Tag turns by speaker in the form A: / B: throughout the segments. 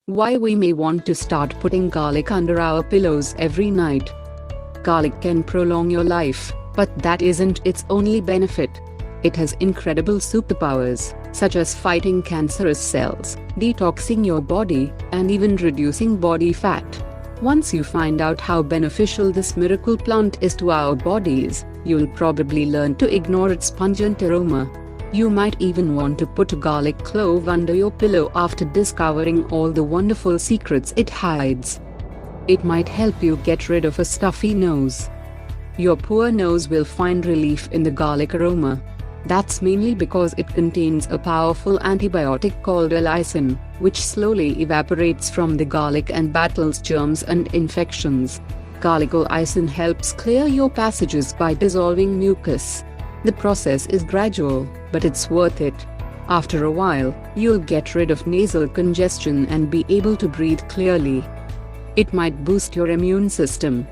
A: Why we may want to start putting garlic under our pillows every night. Garlic can prolong your life, but that isn't its only benefit. It has incredible superpowers, such as fighting cancerous cells, detoxing your body, and even reducing body fat. Once you find out how beneficial this miracle plant is to our bodies, you'll probably learn to ignore its pungent aroma. You might even want to put a garlic clove under your pillow after discovering all the wonderful secrets it hides. It might help you get rid of a stuffy nose. Your poor nose will find relief in the garlic aroma. That's mainly because it contains a powerful antibiotic called allicin, which slowly evaporates from the garlic and battles germs and infections. Garlic allicin helps clear your passages by dissolving mucus. The process is gradual, but it's worth it. After a while, you'll get rid of nasal congestion and be able to breathe clearly. It might boost your immune system.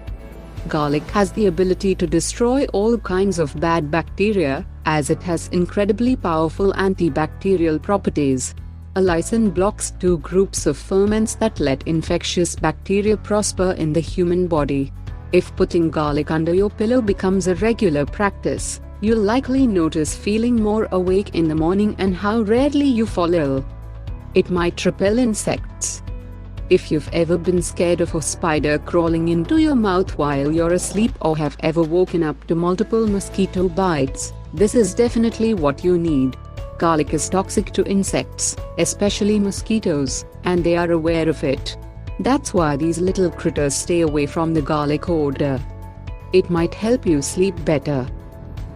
A: Garlic has the ability to destroy all kinds of bad bacteria, as it has incredibly powerful antibacterial properties. Allicin blocks two groups of ferments that let infectious bacteria prosper in the human body. If putting garlic under your pillow becomes a regular practice, you'll likely notice feeling more awake in the morning and how rarely you fall ill. It might repel insects. If you've ever been scared of a spider crawling into your mouth while you're asleep or have ever woken up to multiple mosquito bites, this is definitely what you need. Garlic is toxic to insects, especially mosquitoes, and they are aware of it. That's why these little critters stay away from the garlic odor. It might help you sleep better.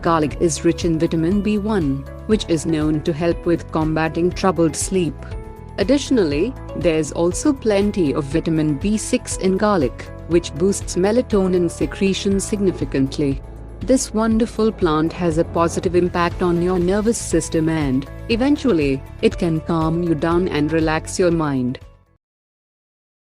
A: Garlic is rich in vitamin B1, which is known to help with combating troubled sleep. Additionally, there's also plenty of vitamin B6 in garlic, which boosts melatonin secretion significantly. This wonderful plant has a positive impact on your nervous system and, eventually, it can calm you down and relax your mind.